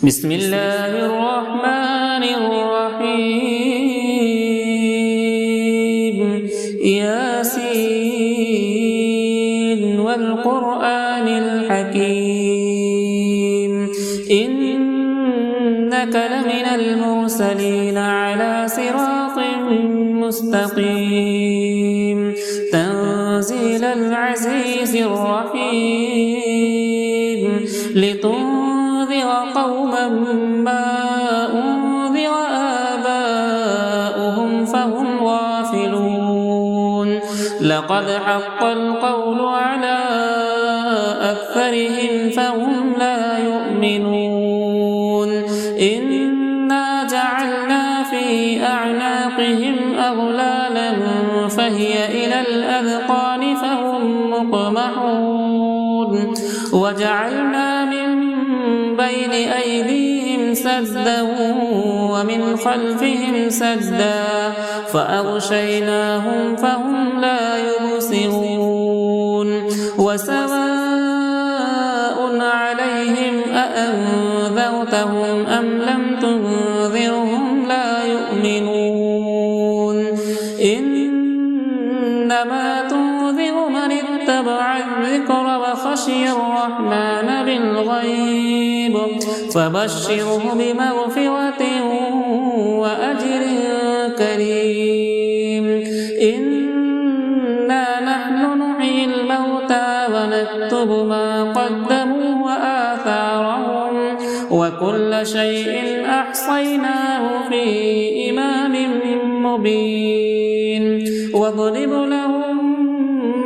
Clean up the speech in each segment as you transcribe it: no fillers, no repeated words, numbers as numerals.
بسم الله الرحمن الرحيم ياسين والقرآن الحكيم إنك لمن المرسلين على صراط مستقيم تنزيل العزيز الرحيم لتنذر قوما ما أنذر آباؤهم فهم غافلون لقد حق القول على أكثرهم فهم لا يؤمنون إنا جعلنا في أعناقهم أغلالا فهي إلى الأذقان فهم مقمحون وجعلنا من بين أيديهم سدا ومن خلفهم سدا فأغشيناهم فهم لا يبصرون وسواء عليهم أأنذرتهم أم لم تنذرهم لا يؤمنون إنما تنذر من اتبع الذكر وخشي الرحمن بالغيب فبشره بمغفرة وأجر كريم إنا نحن نحيي الموتى ونكتب ما قدموا وآثارهم وكل شيء أحصيناه في إمام مبين واضرب لهم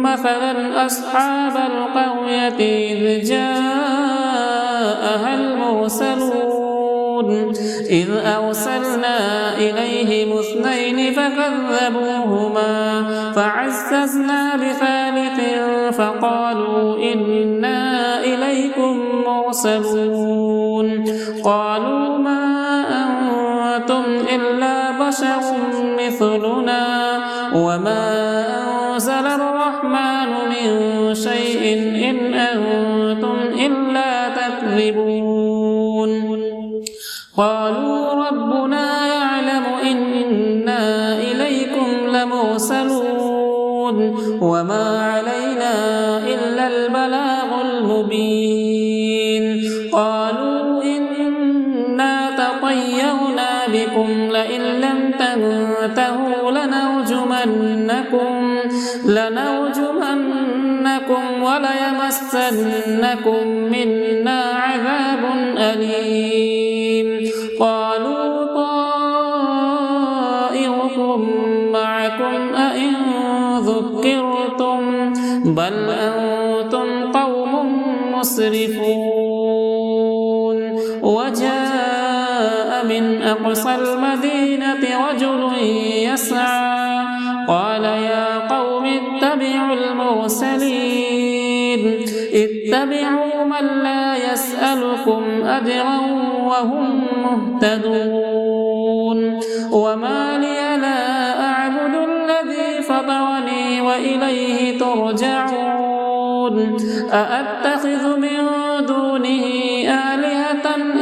مثلا أصحاب القرية إذ جاءها المرسلون إذ أرسلنا إليهم اثنين فكذبوهما فعززنا بثالث فقالوا إنا إليكم مرسلون قالوا ما أنتم إلا بشر مثلنا وما أنزل الرحمن من شيء إن أنتم إلا تكذبون قالوا ربنا يعلم إنا إليكم لمرسلون وما علينا إلا البلاغ المبين قالوا إنا تطيرنا بكم لئن لم تنتهوا لنرجمنكم وليمسنكم منا عذاب أليم قالوا طائركم معكم أئن ذكرتم بل أنتم قوم مسرفون وجاء من أقصى المدينة رجل يسعى قال يا قوم اتبعوا المرسلين اتبعوا من لا يسألكم أجرا وهم مهتدون وما لي لا أعبد الذي فطرني وإليه ترجعون أأتخذ من دونه آلهة إن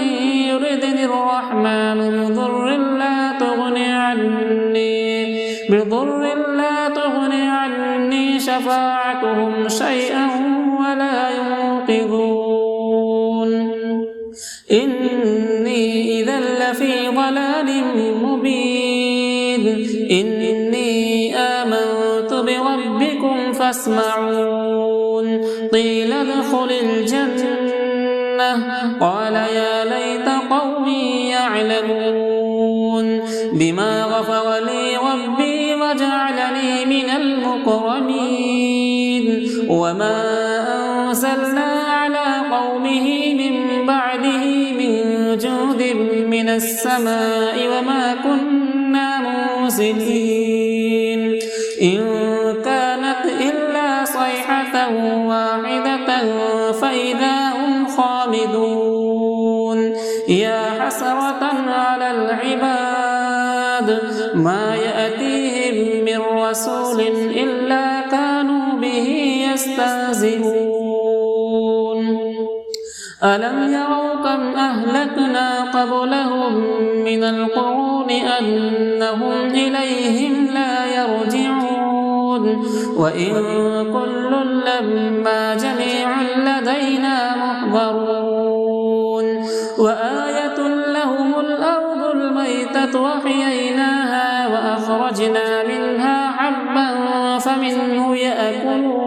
يردني الرحمن بضر لا تغني عني شفاعتهم شيئا ولا ينقذون إني إذا لفي ضلال مبين إني آمنت بربكم فاسمعون قيل ادخل الجنة قال يا ليت قومي يعلمون بما غفر لي ربي وجعلني من المكرمين وما أنزلنا على قومه من بعده من جود من السماء وما كنا منزلين إن كانت إلا صيحة واحدة فإذا هم خامدون يا حسرة على العباد ما يأتيهم من رسول إلا كانوا به يستهزئون ألم يروا كم أهلكنا قبلهم من القرون أنهم إليهم لا يرجعون وإن كل لما جميع لدينا محضرون وآية لهم الأرض الميتة وحييناها وأخرجنا منها حبا فمنه يأكلون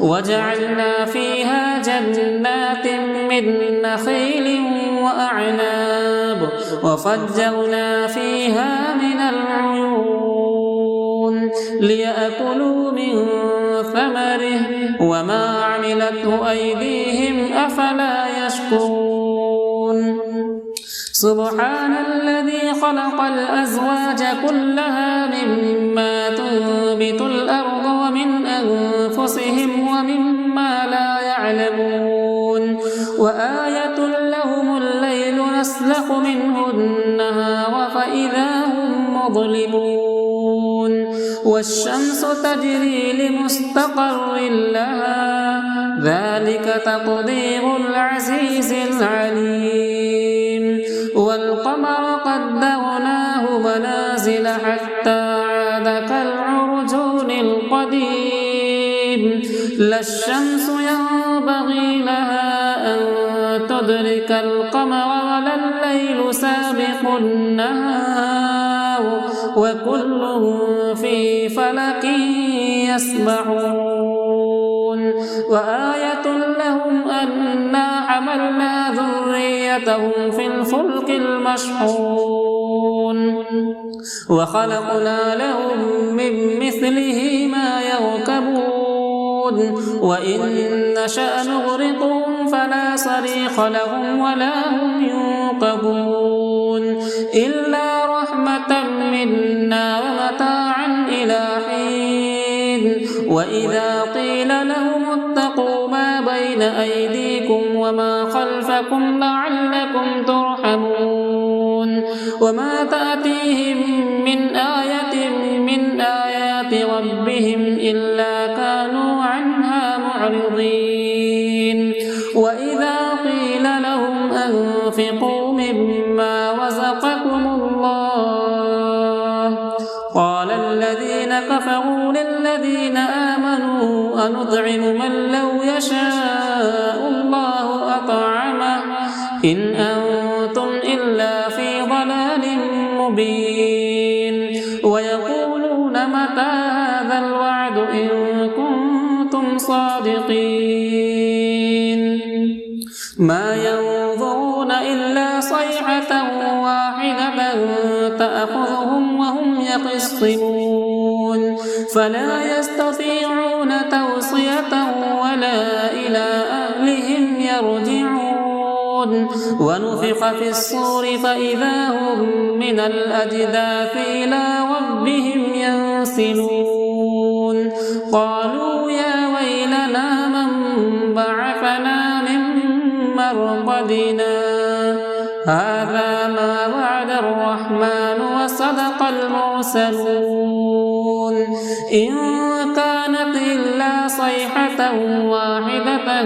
وجعلنا فيها جنات من نخيل وأعناب وفجرنا فيها من العيون ليأكلوا من ثمره وما عملته أيديهم أفلا يشكرون سبحان الذي خلق الأزواج كلها مما تنبت الأرض ومن أنفسهم ومما لا يعلمون وآية لهم الليل نسلخ منه النهار فإذا هم مظلمون والشمس تجري لمستقر لها ذلك تقدير العزيز العليم والقمر قدرناه منازل حتى عاد كالعرجون القديم لا الشمس ينبغي لها أن تدرك القمر ولا الليل سابق النهار وكل في فلك يسبحون وآية لهم أنا حملنا ذريتهم في الفلك المشحون وخلقنا لهم من مثله ما يركبون وإن نشأ نغرقهم فلا صريخ لهم ولا هم ينقذون إلا رحمة منا ومتاعا إلى حين وإذا قيل لهم اتقوا ما بين أيديكم وما خلفكم لعلكم ترحمون وما تأتيهم من آية من آيات ربهم إلا كانوا عنها معرضين وإذا قيل لهم أنفقوا مما رزقكم الله قال الذين كفروا للذين آمنوا أنطعم من لو يشاء الله أطعمه إن أنتم إلا في ضلال مبين ويقولون متى هذا الوعد إن كنتم صادقين ما ينظرون إلا صيحة واحدة تأخذهم وهم يخصمون فلا يستطيعون توصية ولا إلى أهلهم يرجعون ونفخ في الصور فإذا هم من الأجداث إلى ربهم ينسلون قالوا يا ويلنا من بعثنا من مرقدنا هذا ما وعد الرحمن وصدق المرسلون إن كانت إلا صيحة واحدة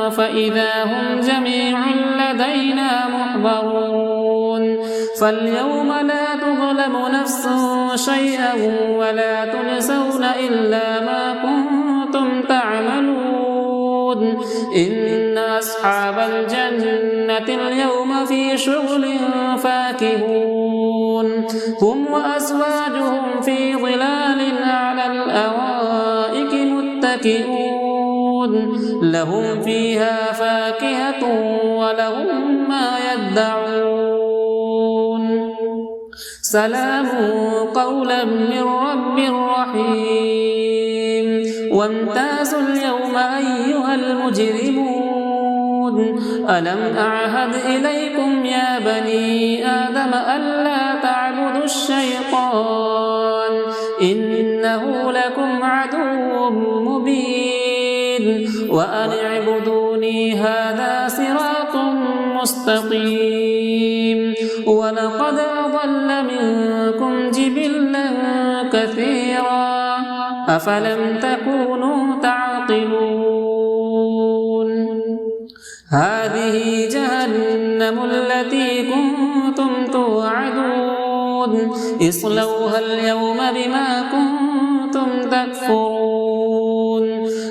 فإذا هم جميع لدينا محضرون فاليوم لا تظلم نفس شيئا ولا تجزون إلا ما كنتم تعملون إن أصحاب الجنة اليوم في شغل فاكهون هم وأزواجهم في ظلال على الأرائك متكئون لهم فيها فاكهة ولهم ما يدعون سلام قولا من رب رحيم وامتازوا اليوم أيها المجرمون ألم أعهد إليكم يا بني آدم ألا تعبدوا الشيطان إنه لكم عدو مبين وأن اعبدوني هذا صراط مستقيم ولقد أضل منكم جبلا كثيرا أفلم تكونوا تعقلون هذه جهنم التي كنتم توعدون اصلوها اليوم بما كنتم تكفرون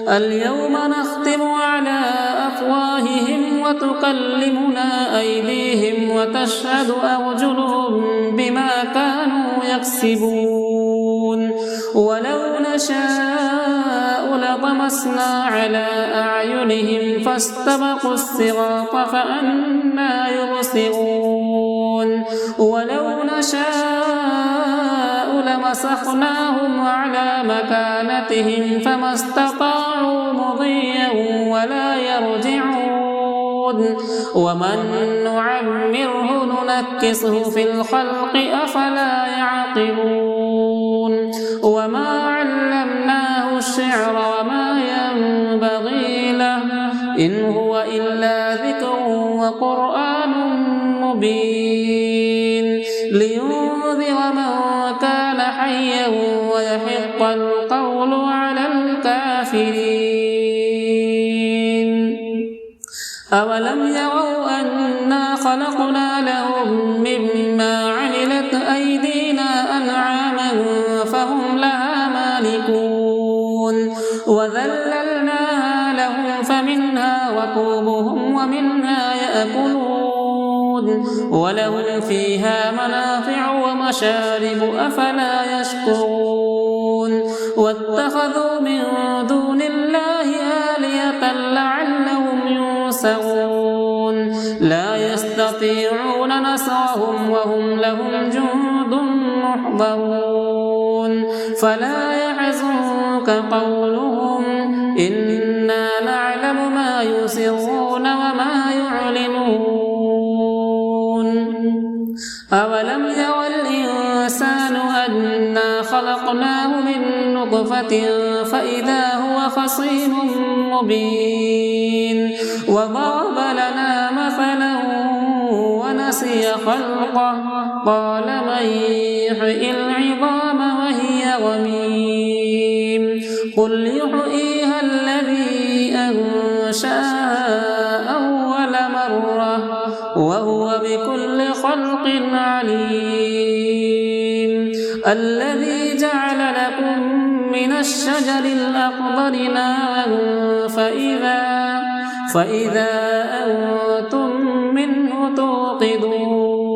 اليوم نختم على أفواههم وتكلمنا أيديهم وتشهد أرجلهم بما كانوا يكسبون ولو نشاء لطمسنا على أعينهم فاستبقوا الصراط فأنى يبصرون ولو نشاء لمسخناهم على مكانتهم فما استطاعوا مضيا ولا يرجعون ومن نعمره ننكسه في الخلق أفلا يعقلون وما علمناه الشعر وما ينبغي له إن هو إلا ذكر وقرآن مبين لينذر من كان حيا ويحق القول على الكافرين أولم يروا أنا خلقنا لهم مما عملت أيدينا أنعاما فهم لها مالكون وذللناها لهم فمنها ركوبهم ومنها يأكلون ولهم فيها منافع ومشارب أفلا يشكرون واتخذوا من دون الله آلهة لعلهم ينصرون لا يستطيعون نصرهم وهم لهم جند محضرون فلا يحزنك قولهم إنا نعلم ما يسرون وما يعلنون أولم ير الإنسان أنا خلقناه من نطفة فإذا هو خصيم مبين وضرب لنا مثلا ونسي خلقه قال من يحيي العظام وهي رميم قل يحييها الذي أنشأها أول مرة وهو بكل خلق عليم الذي جعل لكم من الشجر الأخضر نارا فإذا أنتم منه توقدون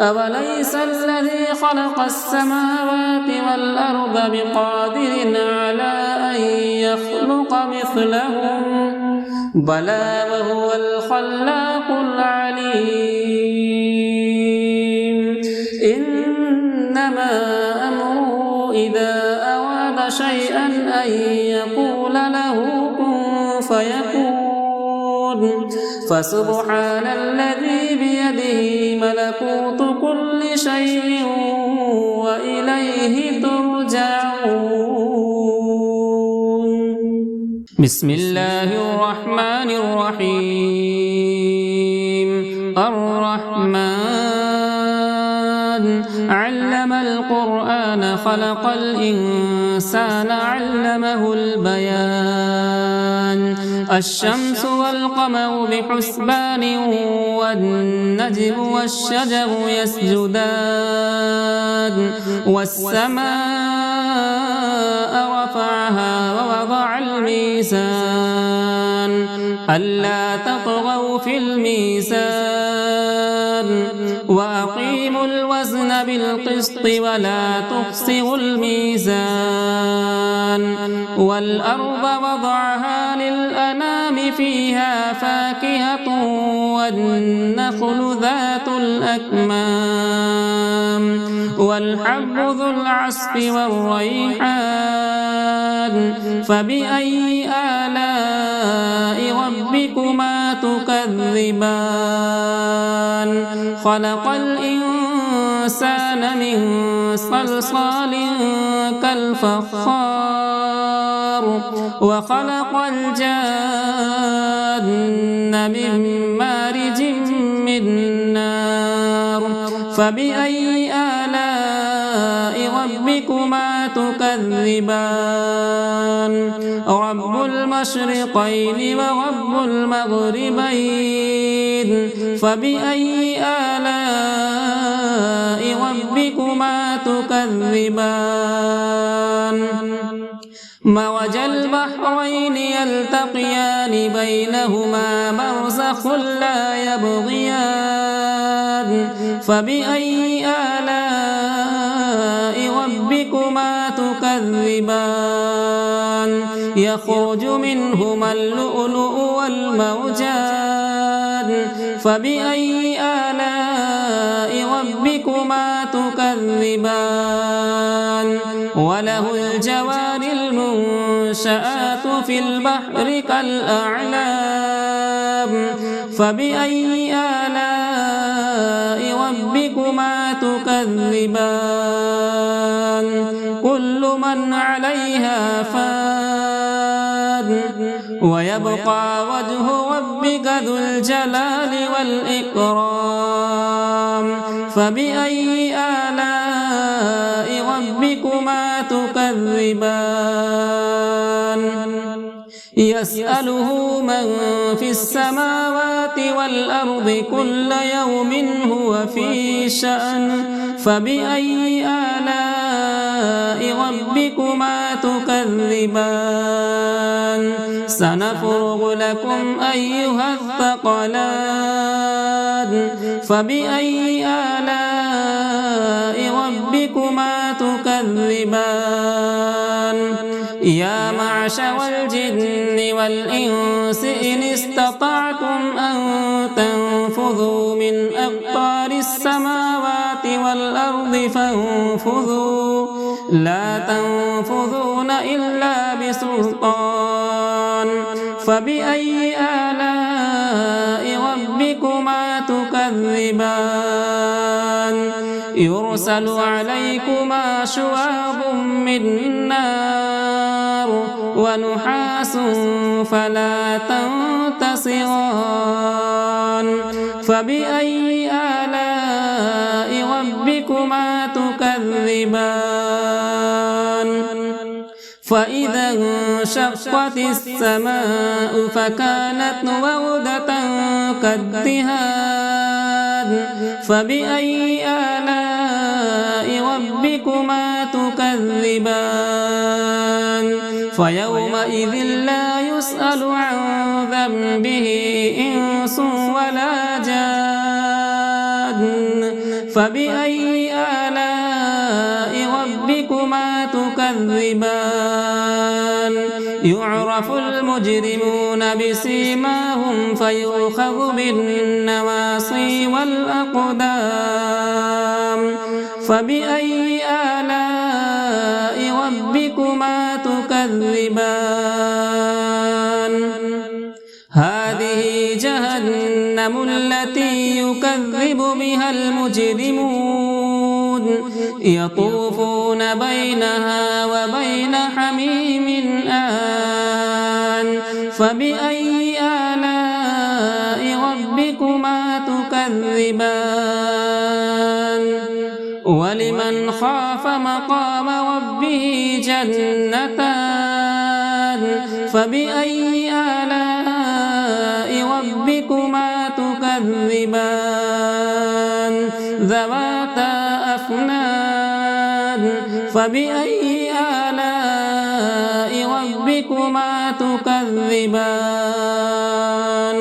أوليس الذي خلق السماوات والأرض بقادر على أن يخلق مثلهم بلى وهو الخلاق العليم إنما أمره إذا أراد شيئا أن يقول له كن فيكون فسبحان الذي بيده ملكوت كل شيء وإليه ترجعون بسم الله الرحمن الرحيم الرحمن علم القرآن خلق الإنسان علمه البيان الشمس والقمر بحسبان والنجم والشجر يسجدان والسماء رفعها ووضع الميزان ألا تطغوا في الميزان وأقيموا الوزن بالقسط ولا تخسروا الميزان والأرض وضعها للأنام فيها فاكهة والنخل ذات الأكمام والحب ذو العصف والريحان فبأي آلاء ربكما تكذبان خلق الإنسان من صلصال كالفخار وخلق الجان من مارج من نار فبأي آلاء ربكما تكذبان رب المشرقين ورب المغربين فبأي آلاء ربكما تكذبان مرج البحرين يلتقيان بينهما برزخ لا يبغيان فبأي آلاء ربكما تكذبان يخرج منهما اللؤلؤ والمرجان فبأي آلاء ربكما تكذبان وله الجوار المنشآت في البحر كالأعلام فبأي آلاء ربكما تكذبان كل من عليها فان ويبقى وجه ربك ذو الجلال والإكرام فبأي آلاء ربكما تكذبان يسأله من في السماوات والأرض كل يوم هو في شأن فبأي آلاء ربكما تكذبان سنفرغ لكم أيها الثقلان فبأي آلاء ربكما تكذبان يا معشر الجن والإنس إن استطعتم أن تنفذوا من أقطار السماوات والأرض فانفذوا لا تنفذون إلا بسلطان فبأي آلاء ربكما تكذبان يرسل عليكما شواظ من نار ونحاس فلا تنتصران فبأي آلاء ربكما تكذبان فإذا انشقت السماء فكانت وردة كالدهان فبأي آلاء ربكما تكذبان فيومئذ لا يسأل عن ذنبه إنس ولا جان فبأي آلاء ربكما تكذبان يعرف المجرمون بسيماهم فيؤخذ بالنواصي والأقدام فبأي آلاء ربكما تكذبان هذه جهنم التي يكذب بها المجرمون يطوفون بينها وبين حميم آن فبأي آلاء ربكما تكذبان ولمن خاف مقام ربه جنتان فبأي آلاء ربكما تكذبان ذواتا أفنان فبأي آلاء ربكما تكذبان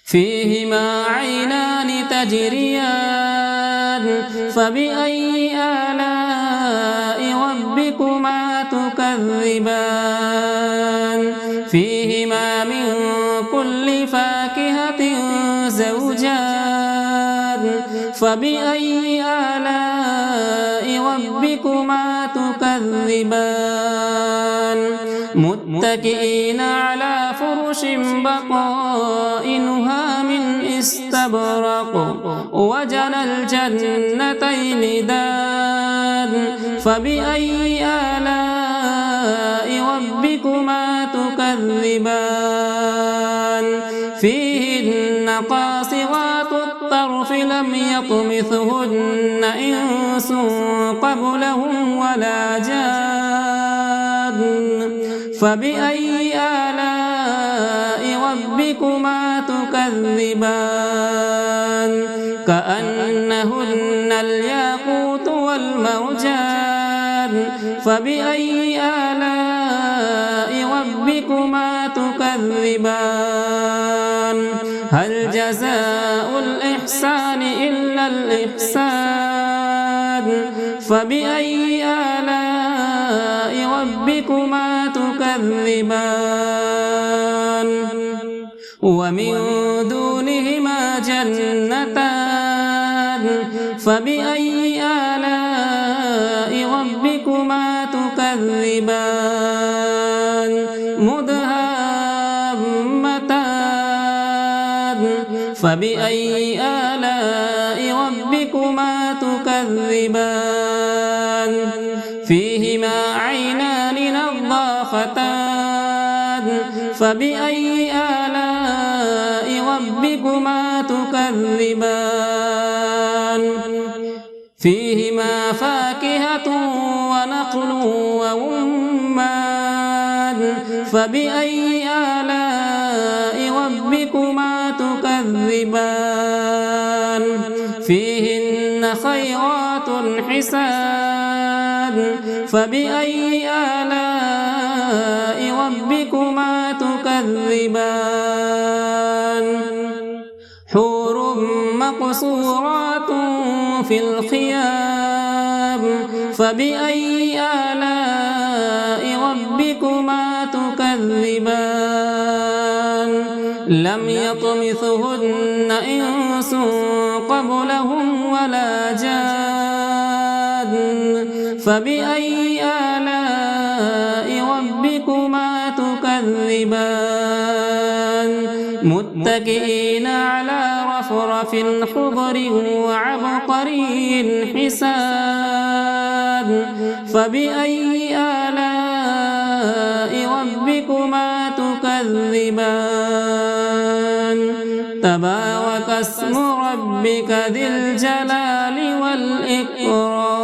فيهما عينان تجريان فبأي آلاء ربكما تكذبان فيهما من كل فاكهة زوجان فبأي آلاء ربكما تكذبان متكئين على فرش بطائنها من استبرق وجنى الجنتين دان فبأي آلاء ربكما تكذبان فيهن قاصرات قاصرات الطرف لم يطمثهن إنس قبلهم ولا جان فبأي آلاء ربكما تكذبان كأنهن الياقوت والمرجان فبأي آلاء ربكما تكذبان هل جزاء الإحسان إلا الإحسان فبأي آلاء ربكما تكذبان ومن دونهما جنتان فبأي آلاء ربكما تكذبان مدهامتان فبأي آلاء ربكما تكذبان فيهما عينان نضاختان فبأي آلاء ربكما تكذبان فيهما فاكهة ونخل ورمان فبأي آلاء ربكما تكذبان فيهن خيرات حسان فبأي آلاء ربكما تكذبان حور مقصورات في الخيام فبأي آلاء ربكما تكذبان لم يطمثهن إنس قبلهم ولا جان فبأي آلاء ربكما تكذبان متكئين على رفرف خضر وعبقري حسان فبأي آلاء ربكما تكذبان تبارك اسم ربك ذي الجلال والإكرام